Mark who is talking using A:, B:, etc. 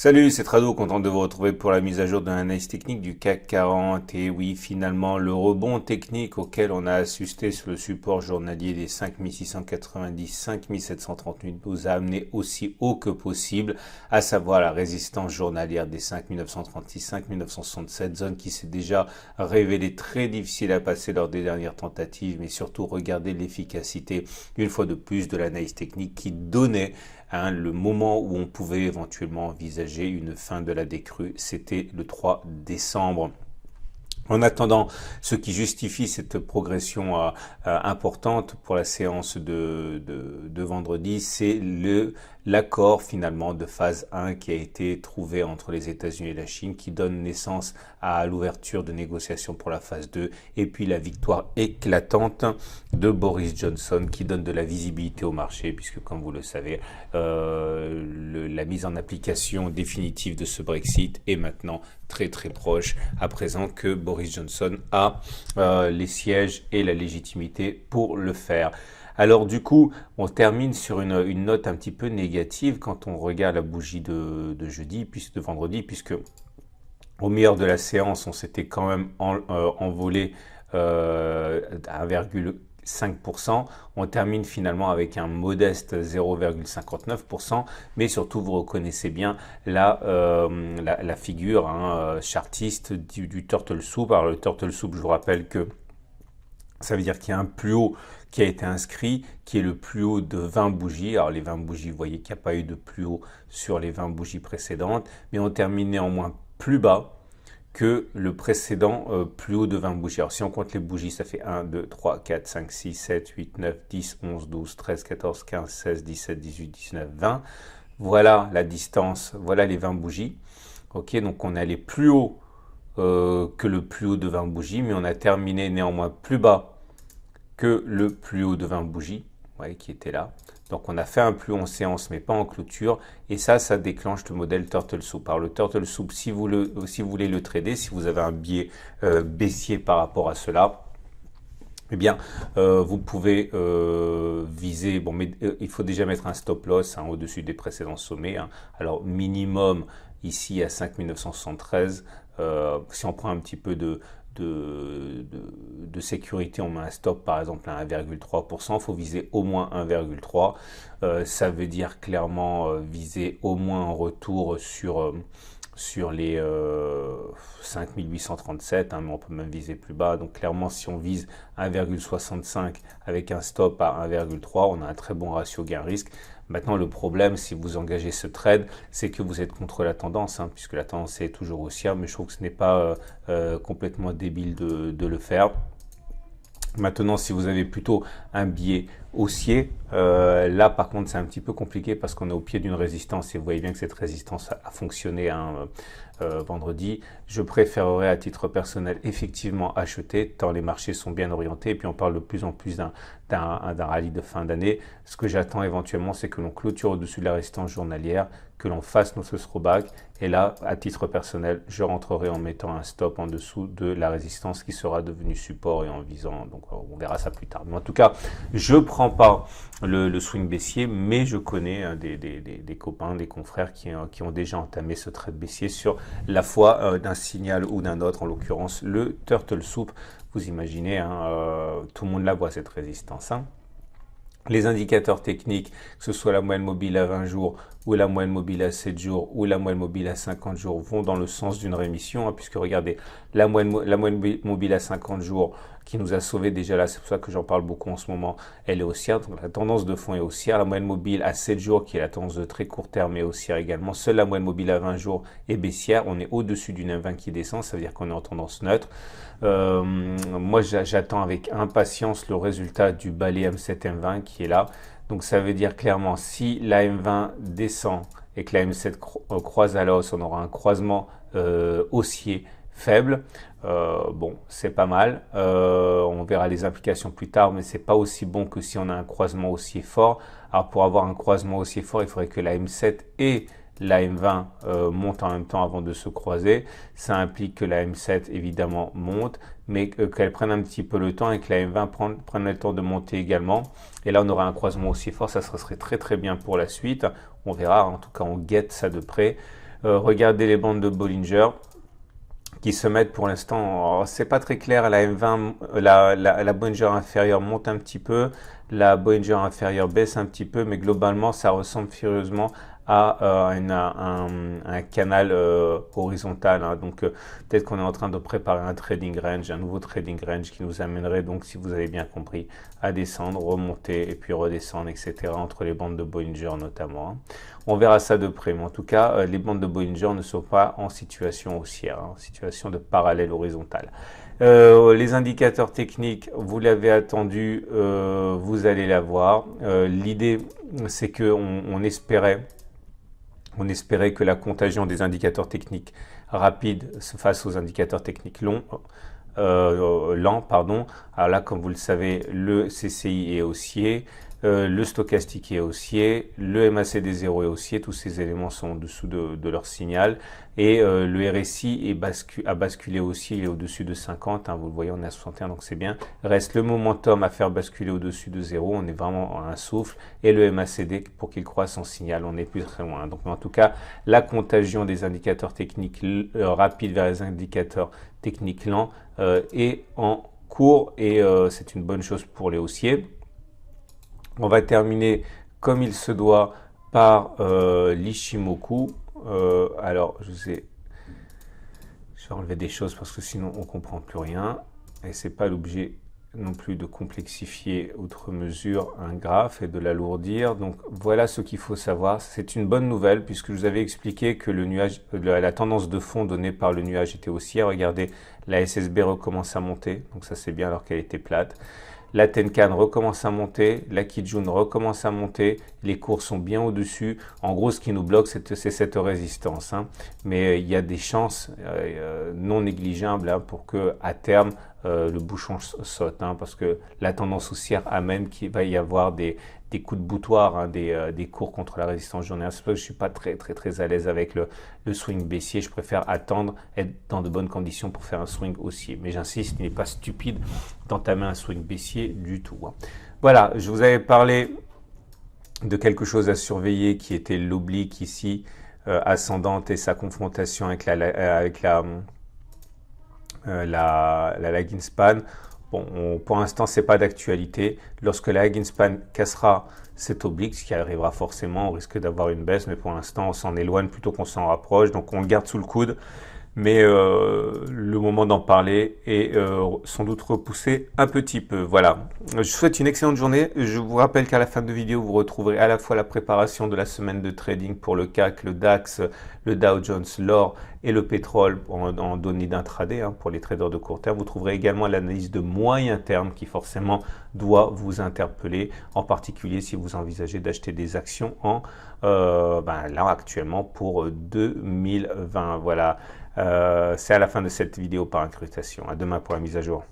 A: Salut, c'est Trado, content de vous retrouver pour la mise à jour de l'analyse technique du CAC 40. Et oui, finalement, le rebond technique auquel on a assisté sur le support journalier des 5690, 5738 nous a amené aussi haut que possible, à savoir la résistance journalière des 5936, 5967, zone qui s'est déjà révélée très difficile à passer lors des dernières tentatives, mais surtout regardez l'efficacité, une fois de plus, de l'analyse technique qui donnait le moment où on pouvait éventuellement envisager une fin de la décrue, c'était le 3 décembre. En attendant, ce qui justifie cette progression importante pour la séance de vendredi, c'est l'accord finalement de phase 1 qui a été trouvé entre les États-Unis et la Chine, qui donne naissance à l'ouverture de négociations pour la phase 2, et puis la victoire éclatante de Boris Johnson qui donne de la visibilité au marché, puisque comme vous le savez, la mise en application définitive de ce Brexit est maintenant très proche, à présent que Boris Johnson a les sièges et la légitimité pour le faire. Alors du coup, on termine sur une note un petit peu négative quand on regarde la bougie de jeudi, puis de vendredi, puisque au meilleur de la séance, on s'était quand même envolé à 1,5%. On termine finalement avec un modeste 0,59%, mais surtout vous reconnaissez bien la figure chartiste du Turtle Soup. Alors le Turtle Soup, je vous rappelle que ça veut dire qu'il y a un plus haut qui a été inscrit, qui est le plus haut de 20 bougies. Alors les 20 bougies, vous voyez qu'il n'y a pas eu de plus haut sur les 20 bougies précédentes, mais on termine néanmoins plus bas que le précédent plus haut de 20 bougies. Alors si on compte les bougies, ça fait 1, 2, 3, 4, 5, 6, 7, 8, 9, 10, 11, 12, 13, 14, 15, 16, 17, 18, 19, 20. Voilà la distance, voilà les 20 bougies. Ok, donc on est allé plus haut que le plus haut de 20 bougies, mais on a terminé néanmoins plus bas que le plus haut de 20 bougies, ouais, qui était là. Donc on a fait un plus haut en séance, mais pas en clôture, et ça déclenche le modèle Turtle Soup. Alors le Turtle Soup, si vous voulez le trader, si vous avez un biais baissier par rapport à cela, eh bien, vous pouvez viser, bon, mais il faut déjà mettre un stop loss au-dessus des précédents sommets. Alors minimum ici à 5973. Si on prend un petit peu de sécurité, on met un stop par exemple à 1,3%, il faut viser au moins 1,3%. Ça veut dire clairement viser au moins un retour sur les 5837, mais on peut même viser plus bas. Donc clairement, si on vise 1,65 avec un stop à 1,3, on a un très bon ratio gain-risque. Maintenant, le problème, si vous engagez ce trade, c'est que vous êtes contre la tendance, puisque la tendance est toujours haussière, mais je trouve que ce n'est pas complètement débile de le faire. Maintenant, si vous avez plutôt un biais haussier, là par contre c'est un petit peu compliqué parce qu'on est au pied d'une résistance et vous voyez bien que cette résistance a fonctionné vendredi. Je préférerais à titre personnel effectivement acheter tant les marchés sont bien orientés et puis on parle de plus en plus d'un rallye de fin d'année. Ce que j'attends éventuellement, c'est que l'on clôture au-dessus de la résistance journalière, que l'on fasse notre throwback, et là à titre personnel je rentrerai en mettant un stop en dessous de la résistance qui sera devenue support et en visant, donc on verra ça plus tard. Mais en tout cas, je prends pas le swing baissier, mais je connais des copains, des confrères qui ont déjà entamé ce trade baissier sur la foi d'un signal ou d'un autre, en l'occurrence le Turtle Soup. Vous imaginez, tout le monde la voit cette résistance. Les indicateurs techniques, que ce soit la moyenne mobile à 20 jours ou la moyenne mobile à 7 jours ou la moyenne mobile à 50 jours vont dans le sens d'une rémission, puisque regardez, la moyenne mobile à 50 jours qui nous a sauvé déjà là, c'est pour ça que j'en parle beaucoup en ce moment, elle est haussière, donc la tendance de fond est haussière. La moyenne mobile à 7 jours qui est la tendance de très court terme est haussière également. Seule la moyenne mobile à 20 jours est baissière, on est au-dessus d'une M20 qui descend, ça veut dire qu'on est en tendance neutre. Moi j'attends avec impatience le résultat du balai M7 M20 qui est là. Donc ça veut dire clairement, si la M20 descend et que la M7 croise à la hausse, on aura un croisement haussier faible. Bon, c'est pas mal. On verra les implications plus tard, mais c'est pas aussi bon que si on a un croisement haussier fort. Alors pour avoir un croisement haussier fort, il faudrait que la M7 et la M20 monte en même temps avant de se croiser. Ça implique que la M7 évidemment monte, mais qu'elle prenne un petit peu le temps et que la M20 prenne le temps de monter également. Et là on aura un croisement aussi fort, ça serait très bien pour la suite. On verra, en tout cas on guette ça de près. Regardez les bandes de Bollinger qui se mettent pour l'instant, c'est pas très clair, la M20, la Bollinger inférieure monte un petit peu, la Bollinger inférieure baisse un petit peu, mais globalement ça ressemble furieusement à un canal horizontal, hein. Donc peut-être qu'on est en train de préparer un trading range, un nouveau trading range qui nous amènerait donc, si vous avez bien compris, à descendre, remonter et puis redescendre, etc. entre les bandes de Bollinger notamment, hein. On verra ça de près, mais en tout cas, les bandes de Bollinger ne sont pas en situation haussière, hein, en situation de parallèle horizontal. Les indicateurs techniques, vous l'avez attendu, vous allez l'avoir. L'idée, c'est qu'on espérait que la contagion des indicateurs techniques rapides se fasse aux indicateurs techniques lents. Alors là, comme vous le savez, le CCI est haussier, le stochastique est haussier, le MACD0 est haussier, tous ces éléments sont en dessous de leur signal, et le RSI a basculé haussier, il est au-dessus de 50, hein, vous le voyez, on est à 61, donc c'est bien. Reste le momentum à faire basculer au-dessus de 0, on est vraiment à un souffle, et le MACD, pour qu'il croisse en signal, on n'est plus très loin. Donc en tout cas, la contagion des indicateurs techniques rapides vers les indicateurs techniques lents est en cours, et c'est une bonne chose pour les haussiers. On va terminer comme il se doit par l'Ishimoku. Alors, je vais enlever des choses parce que sinon on ne comprend plus rien. Et c'est pas l'objet non plus de complexifier outre mesure un graphe et de l'alourdir. Donc voilà ce qu'il faut savoir. C'est une bonne nouvelle puisque je vous avais expliqué que le nuage, la tendance de fond donnée par le nuage était haussière. Regardez, la SSB recommence à monter. Donc ça c'est bien alors qu'elle était plate. La Tenkan recommence à monter, la Kijun recommence à monter, les cours sont bien au-dessus. En gros, ce qui nous bloque, c'est cette résistance, hein. Mais il y a des chances non négligeables, hein, pour que à terme, le bouchon saute, hein, parce que la tendance haussière amène qu'il va y avoir des coups de boutoir, hein, des cours contre la résistance journalière. C'est pour ça que je suis pas très à l'aise avec le swing baissier. Je préfère attendre, être dans de bonnes conditions pour faire un swing haussier. Mais j'insiste, il n'est pas stupide d'entamer un swing baissier du tout, hein. Voilà, je vous avais parlé de quelque chose à surveiller qui était l'oblique ici, ascendante, et sa confrontation avec la lagging span. Bon, pour l'instant, c'est pas d'actualité. Lorsque la lagging span cassera cet oblique, ce qui arrivera forcément, on risque d'avoir une baisse, mais pour l'instant, on s'en éloigne plutôt qu'on s'en rapproche. Donc, on le garde sous le coude. Mais le moment d'en parler est sans doute repoussé un petit peu. Voilà, je vous souhaite une excellente journée. Je vous rappelle qu'à la fin de vidéo, vous retrouverez à la fois la préparation de la semaine de trading pour le CAC, le DAX, le Dow Jones, l'or et le pétrole en données d'intraday, hein, pour les traders de court terme. Vous trouverez également l'analyse de moyen terme qui forcément doit vous interpeller, en particulier si vous envisagez d'acheter des actions là actuellement pour 2020. Voilà. C'est à la fin de cette vidéo par incrustation. À demain pour la mise à jour.